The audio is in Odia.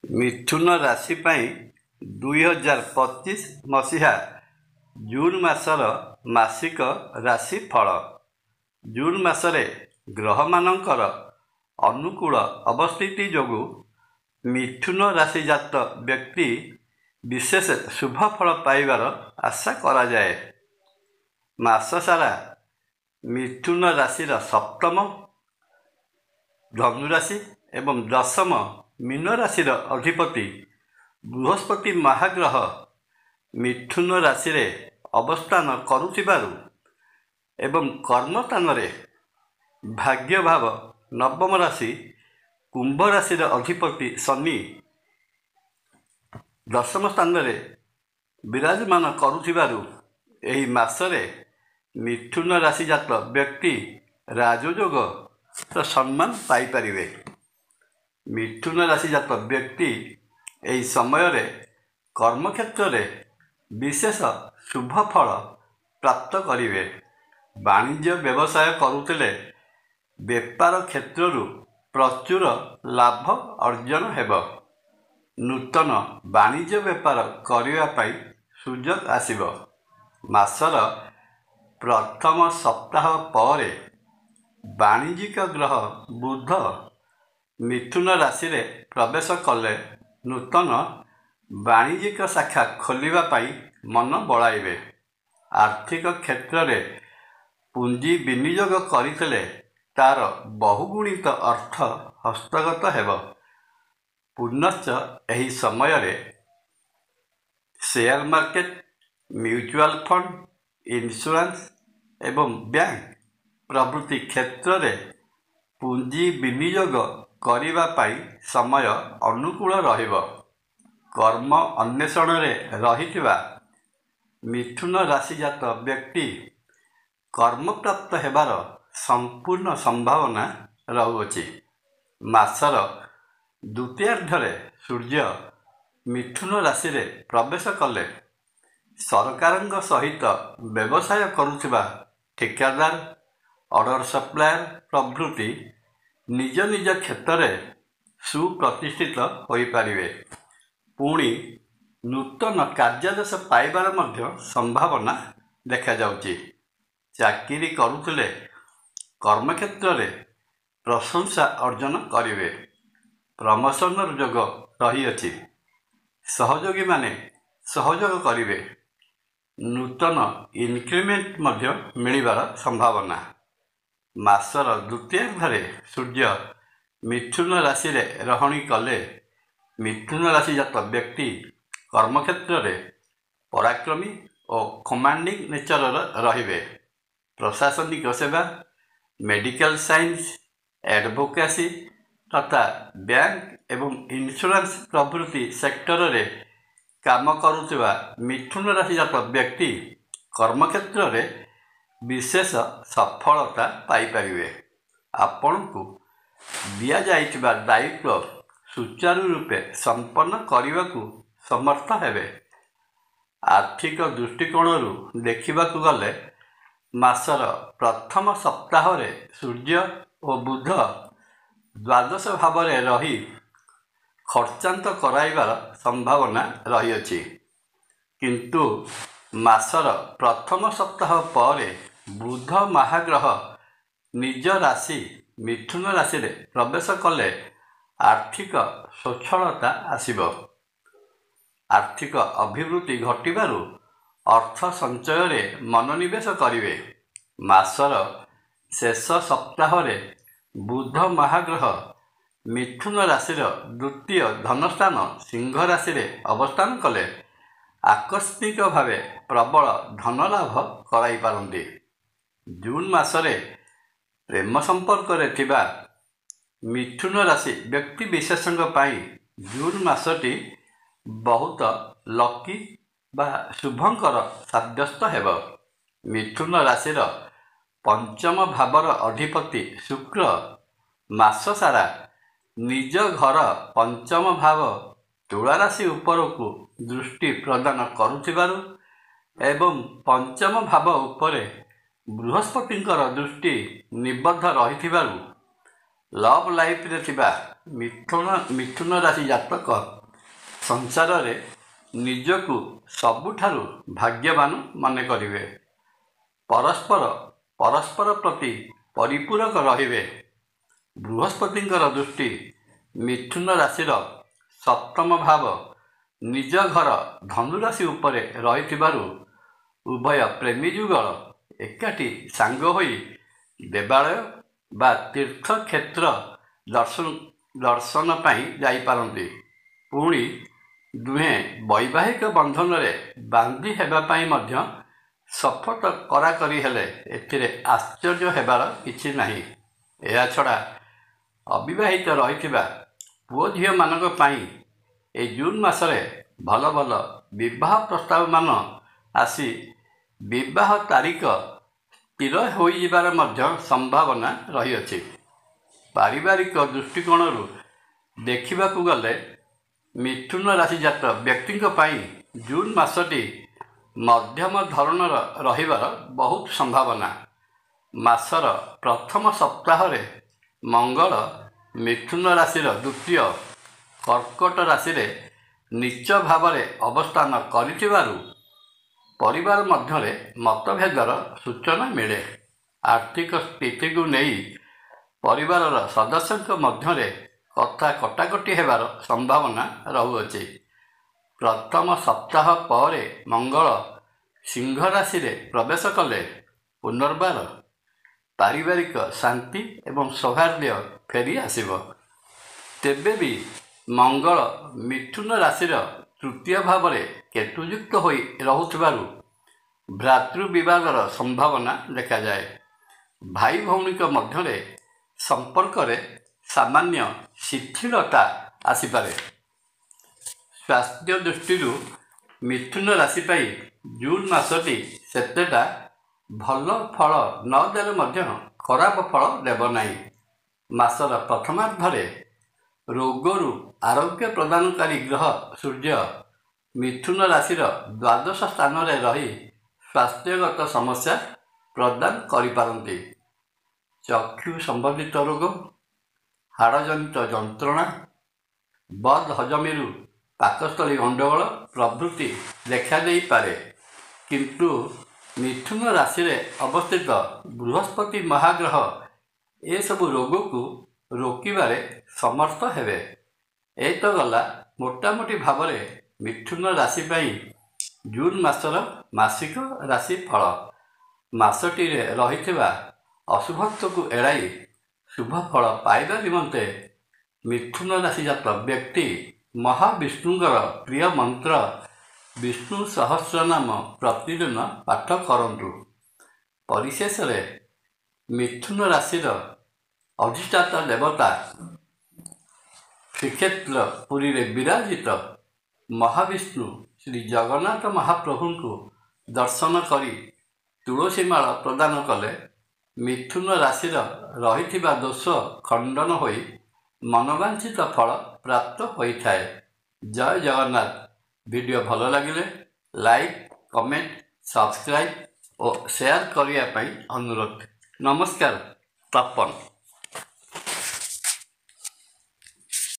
ମିଥୁନ ରାଶି ପାଇଁ 2025 ମସିହା ଜୁନ୍ ମାସର ମାସିକ ରାଶିଫଳ। ଜୁନ୍ ମାସରେ ଗ୍ରହମାନଙ୍କର ଅନୁକୂଳ ଅବସ୍ଥିତି ଯୋଗୁଁ ମିଥୁନ ରାଶିଜାତ ବ୍ୟକ୍ତି ବିଶେଷ ଶୁଭ ଫଳ ପାଇବାର ଆଶା କରାଯାଏ। ମାସ ସାରା ମିଥୁନ ରାଶିର ସପ୍ତମ ଧନୁରାଶି ଏବଂ ଦଶମ ମୀନ ରାଶିର ଅଧିପତି ବୃହସ୍ପତି ମହାଗ୍ରହ ମିଥୁନ ରାଶିରେ ଅବସ୍ଥାନ କରୁଥିବାରୁ ଏବଂ କର୍ମସ୍ଥାନରେ ଭାଗ୍ୟଭାବ ନବମ ରାଶି କୁମ୍ଭ ରାଶିର ଅଧିପତି ଶନି ଦଶମ ସ୍ଥାନରେ ବିରାଜମାନ କରୁଥିବାରୁ ଏହି ମାସରେ ମିଥୁନ ରାଶିଜାତ ବ୍ୟକ୍ତି ରାଜଯୋଗର ସମ୍ମାନ ପାଇପାରିବେ। ମିଥୁନ ରାଶିଜାତ ବ୍ୟକ୍ତି ଏହି ସମୟରେ କର୍ମକ୍ଷେତ୍ରରେ ବିଶେଷ ଶୁଭ ଫଳ ପ୍ରାପ୍ତ କରିବେ। ବାଣିଜ୍ୟ ବ୍ୟବସାୟ କରୁଥିଲେ ବେପାର କ୍ଷେତ୍ରରୁ ପ୍ରଚୁର ଲାଭ ଅର୍ଜନ ହେବ। ନୂତନ ବାଣିଜ୍ୟ ବେପାର କରିବା ପାଇଁ ସୁଯୋଗ ଆସିବ। ମାସର ପ୍ରଥମ ସପ୍ତାହ ପରେ ବାଣିଜ୍ୟିକ ଗ୍ରହ ବୁଧ ମିଥୁନ ରାଶିରେ ପ୍ରବେଶ କଲେ ନୂତନ ବାଣିଜ୍ୟିକ ଶାଖା ଖୋଲିବା ପାଇଁ ମନ ବଳାଇବେ। ଆର୍ଥିକ କ୍ଷେତ୍ରରେ ପୁଞ୍ଜି ବିନିଯୋଗ କରିଥିଲେ ତାର ବହୁଗୁଣିତ ଅର୍ଥ ହସ୍ତଗତ ହେବ। ପୁନଶ୍ଚ ଏହି ସମୟରେ share market, mutual fund, insurance ଏବଂ ବ୍ୟାଙ୍କ ପ୍ରଭୃତି କ୍ଷେତ୍ରରେ ପୁଞ୍ଜି ବିନିଯୋଗ କରିବା ପାଇଁ ସମୟ ଅନୁକୂଳ ରହିବ। କର୍ମ ଅନ୍ୱେଷଣରେ ରହିଥିବା ମିଥୁନ ରାଶିଜାତ ବ୍ୟକ୍ତି କର୍ମପ୍ରାପ୍ତ ହେବାର ସମ୍ପୂର୍ଣ୍ଣ ସମ୍ଭାବନା ରହୁଅଛି। ମାସର ଦ୍ୱିତୀୟାର୍ଦ୍ଧରେ ସୂର୍ଯ୍ୟ ମିଥୁନ ରାଶିରେ ପ୍ରବେଶ କଲେ ସରକାରଙ୍କ ସହିତ ବ୍ୟବସାୟ କରୁଥିବା ଠିକାଦାର, ଅର୍ଡର ସପ୍ଲାୟର ପ୍ରଭୃତି ନିଜ ନିଜ କ୍ଷେତ୍ରରେ ସୁପ୍ରତିଷ୍ଠିତ ହୋଇପାରିବେ। ପୁଣି ନୂତନ କାର୍ଯ୍ୟାଦେଶ ପାଇବାର ମଧ୍ୟ ସମ୍ଭାବନା ଦେଖାଯାଉଛି। ଚାକିରି କରୁଥିଲେ କର୍ମକ୍ଷେତ୍ରରେ ପ୍ରଶଂସା ଅର୍ଜନ କରିବେ। ପ୍ରମୋସନର ଯୋଗ ରହିଅଛି। ସହଯୋଗୀମାନେ ସହଯୋଗ କରିବେ। ନୂତନ ଇନକ୍ରିମେଣ୍ଟ ମଧ୍ୟ ମିଳିବାର ସମ୍ଭାବନା। ମାସର ଦ୍ୱିତୀୟାର୍ଦ୍ଧରେ ସୂର୍ଯ୍ୟ ମିଥୁନ ରାଶିରେ ରହଣି କଲେ ମିଥୁନ ରାଶିଜାତ ବ୍ୟକ୍ତି କର୍ମକ୍ଷେତ୍ରରେ ପରାକ୍ରମୀ ଓ କମାଣ୍ଡିଂ ନେଚରର ରହିବେ। ପ୍ରଶାସନିକ ସେବା, ମେଡିକାଲ ସାଇନ୍ସ, ଆଡଭୋକେସି ତଥା ବ୍ୟାଙ୍କ ଏବଂ ଇନ୍ସୁରାନ୍ସ ପ୍ରଭୃତି ସେକ୍ଟରରେ କାମ କରୁଥିବା ମିଥୁନ ରାଶିଜାତ ବ୍ୟକ୍ତି କର୍ମକ୍ଷେତ୍ରରେ ବିଶେଷ ସଫଳତା ପାଇପାରିବେ। ଆପଣଙ୍କୁ ଦିଆଯାଇଥିବା ଦାୟିତ୍ୱ ସୁଚାରୁ ରୂପେ ସମ୍ପନ୍ନ କରିବାକୁ ସମର୍ଥ ହେବେ। ଆର୍ଥିକ ଦୃଷ୍ଟିକୋଣରୁ ଦେଖିବାକୁ ଗଲେ ମାସର ପ୍ରଥମ ସପ୍ତାହରେ ସୂର୍ଯ୍ୟ ଓ ବୁଧ ଦ୍ୱାଦଶ ଭାବରେ ରହି ଖର୍ଚ୍ଚାନ୍ତ କରାଇବାର ସମ୍ଭାବନା ରହିଅଛି। କିନ୍ତୁ ମାସର ପ୍ରଥମ ସପ୍ତାହ ପରେ ବୁଧ ମହାଗ୍ରହ ନିଜ ରାଶି ମିଥୁନ ରାଶିରେ ପ୍ରବେଶ କଲେ ଆର୍ଥିକ ସ୍ୱଚ୍ଛଳତା ଆସିବ। ଆର୍ଥିକ ଅଭିବୃଦ୍ଧି ଘଟିବାରୁ ଅର୍ଥ ସଞ୍ଚୟରେ ମନୋନିବେଶ କରିବେ। ମାସର ଶେଷ ସପ୍ତାହରେ ବୁଧ ମହାଗ୍ରହ ମିଥୁନ ରାଶିର ଦ୍ୱିତୀୟ ଧନସ୍ଥାନ ସିଂହ ରାଶିରେ ଅବସ୍ଥାନ କଲେ ଆକସ୍ମିକ ଭାବେ ପ୍ରବଳ ଧନଲାଭ କରାଇପାରନ୍ତି। ଜୁନ୍ ମାସରେ ପ୍ରେମ ସମ୍ପର୍କରେ ଥିବା ମିଥୁନ ରାଶି ବ୍ୟକ୍ତିବିଶେଷଙ୍କ ପାଇଁ ଜୁନ୍ ମାସଟି ବହୁତ ଲକି ବା ଶୁଭଙ୍କର ସାବ୍ୟସ୍ତ ହେବ। ମିଥୁନ ରାଶିର ପଞ୍ଚମ ଭାବର ଅଧିପତି ଶୁକ୍ର ମାସ ସାରା ନିଜ ଘର ପଞ୍ଚମ ଭାବ ତୁଳା ରାଶି ଉପରକୁ ଦୃଷ୍ଟି ପ୍ରଦାନ କରୁଥିବାରୁ ଏବଂ ପଞ୍ଚମ ଭାବ ଉପରେ ବୃହସ୍ପତିଙ୍କର ଦୃଷ୍ଟି ନିବଦ୍ଧ ରହିଥିବାରୁ ଲଭ୍ ଲାଇଫରେ ଥିବା ମିଥୁନ ରାଶି ଜାତକ ସଂସାରରେ ନିଜକୁ ସବୁଠାରୁ ଭାଗ୍ୟବାନ ମନେ କରିବେ। ପରସ୍ପର ପ୍ରତି ପରିପୂରକ ରହିବେ। ବୃହସ୍ପତିଙ୍କର ଦୃଷ୍ଟି ମିଥୁନ ରାଶିର ସପ୍ତମ ଭାବ ନିଜ ଘର ଧନୁରାଶି ଉପରେ ରହିଥିବାରୁ ଉଭୟ ପ୍ରେମୀ ଯୁଗଳ ଏକାଠି ସାଙ୍ଗ ହୋଇ ଦେବାଳୟ ବା ତୀର୍ଥକ୍ଷେତ୍ର ଦର୍ଶନ ପାଇଁ ଯାଇପାରନ୍ତି। ପୁଣି ଦୁହେଁ ବୈବାହିକ ବନ୍ଧନରେ ବାନ୍ଧି ହେବା ପାଇଁ ମଧ୍ୟ ଶପଥ କରାକରି ହେଲେ ଏଥିରେ ଆଶ୍ଚର୍ଯ୍ୟ ହେବାର କିଛି ନାହିଁ। ଏହାଛଡ଼ା ଅବିବାହିତ ରହିଥିବା ପୁଅ ଝିଅମାନଙ୍କ ପାଇଁ ଏହି ଜୁନ୍ ମାସରେ ଭଲ ଭଲ ବିବାହ ପ୍ରସ୍ତାବମାନ ଆସି ବିବାହ ତାରିଖ ସ୍ଥିର ହୋଇଯିବାର ମଧ୍ୟ ସମ୍ଭାବନା ରହିଅଛି। ପାରିବାରିକ ଦୃଷ୍ଟିକୋଣରୁ ଦେଖିବାକୁ ଗଲେ ମିଥୁନ ରାଶିଜାତ ବ୍ୟକ୍ତିଙ୍କ ପାଇଁ ଜୁନ୍ ମାସଟି ମଧ୍ୟମ ଧରଣର ରହିବାର ବହୁତ ସମ୍ଭାବନା। ମାସର ପ୍ରଥମ ସପ୍ତାହରେ ମଙ୍ଗଳ ମିଥୁନ ରାଶିର ଦ୍ୱିତୀୟ କର୍କଟ ରାଶିରେ ନୀଚ ଭାବରେ ଅବସ୍ଥାନ କରିଥିବାରୁ ପରିବାର ମଧ୍ୟରେ ମତଭେଦର ସୂଚନା ମିଳେ। ଆର୍ଥିକ ସ୍ଥିତିକୁ ନେଇ ପରିବାରର ସଦସ୍ୟଙ୍କ ମଧ୍ୟରେ କଥା କଟାକଟି ହେବାର ସମ୍ଭାବନା ରହୁଅଛି। ପ୍ରଥମ ସପ୍ତାହ ପରେ ମଙ୍ଗଳ ସିଂହ ରାଶିରେ ପ୍ରବେଶ କଲେ ପୁନର୍ବାର ପାରିବାରିକ ଶାନ୍ତି ଏବଂ ସୌହାର୍ଦ୍ଦ୍ୟ ଫେରି ଆସିବ। ତେବେ ବି ମଙ୍ଗଳ ମିଥୁନ ରାଶିର ତୃତୀୟ ଭାବରେ କେତୁଯୁକ୍ତ ହୋଇ ରହୁଥିବାରୁ ଭ୍ରାତୃବିବାଦର ସମ୍ଭାବନା ଦେଖାଯାଏ। ଭାଇ ଭଉଣୀଙ୍କ ମଧ୍ୟରେ ସମ୍ପର୍କରେ ସାମାନ୍ୟ ଶିଥିଳତା ଆସିପାରେ। ସ୍ୱାସ୍ଥ୍ୟ ଦୃଷ୍ଟିରୁ ମିଥୁନ ରାଶି ପାଇଁ ଜୁନ୍ ମାସଟି ସେତେଟା ଭଲ ଫଳ ନ ଦେଲେ ମଧ୍ୟ ଖରାପ ଫଳ ଦେବ ନାହିଁ। ମାସର ପ୍ରଥମାର୍ଦ୍ଧରେ ରୋଗରୁ ଆରୋଗ୍ୟ ପ୍ରଦାନକାରୀ ଗ୍ରହ ସୂର୍ଯ୍ୟ ମିଥୁନ ରାଶିର ଦ୍ୱାଦଶ ସ୍ଥାନରେ ରହି ସ୍ୱାସ୍ଥ୍ୟଗତ ସମସ୍ୟା ପ୍ରଦାନ କରିପାରନ୍ତି। ଚକ୍ଷୁ ସମ୍ବନ୍ଧିତ ରୋଗ, ହାଡ଼ଜନିତ ଯନ୍ତ୍ରଣା, ବଦ୍ ହଜମୀରୁ ପାକସ୍ଥଳୀ ଗଣ୍ଡଗୋଳ ପ୍ରଭୃତି ଦେଖାଦେଇପାରେ। କିନ୍ତୁ ମିଥୁନ ରାଶିରେ ଅବସ୍ଥିତ ବୃହସ୍ପତି ମହାଗ୍ରହ ଏସବୁ ରୋଗକୁ ରୋକିବାରେ ସମର୍ଥ ହେବେ। ଏ ତ ଗଲା ମୋଟାମୋଟି ଭାବରେ ମିଥୁନ ରାଶି ପାଇଁ ଜୁନ୍ ମାସର ମାସିକ ରାଶି ଫଳ। ମାସଟିରେ ରହିଥିବା ଅଶୁଭତ୍ୱକୁ ଏଡ଼ାଇ ଶୁଭ ଫଳ ପାଇବା ନିମନ୍ତେ ମିଥୁନ ରାଶିଜାତ ବ୍ୟକ୍ତି ମହାବିଷ୍ଣୁଙ୍କର ପ୍ରିୟ ମନ୍ତ୍ର ବିଷ୍ଣୁ ସହସ୍ରନାମ ପ୍ରତିଦିନ ପାଠ କରନ୍ତୁ। ପରିଶେଷରେ ମିଥୁନ ରାଶିର ଅଧିଷ୍ଠାତା ଦେବତା ଶ୍ରୀକ୍ଷେତ୍ର ପୁରୀରେ ବିରାଜିତ ମହାବିଷ୍ଣୁ ଶ୍ରୀ ଜଗନ୍ନାଥ ମହାପ୍ରଭୁଙ୍କୁ ଦର୍ଶନ କରି ତୁଳସୀ ମାଳ ପ୍ରଦାନ କଲେ ମିଥୁନ ରାଶିର ରହିଥିବା ଦୋଷ ଖଣ୍ଡନ ହୋଇ ମନବାଞ୍ଛିତ ଫଳ ପ୍ରାପ୍ତ ହୋଇଥାଏ। ଜୟ ଜଗନ୍ନାଥ। ଭିଡ଼ିଓ ଭଲ ଲାଗିଲେ ଲାଇକ୍, କମେଣ୍ଟ, ସବସ୍କ୍ରାଇବ୍ ଓ ସେୟାର କରିବା ପାଇଁ ଅନୁରୋଧ। ନମସ୍କାର। ତପନ।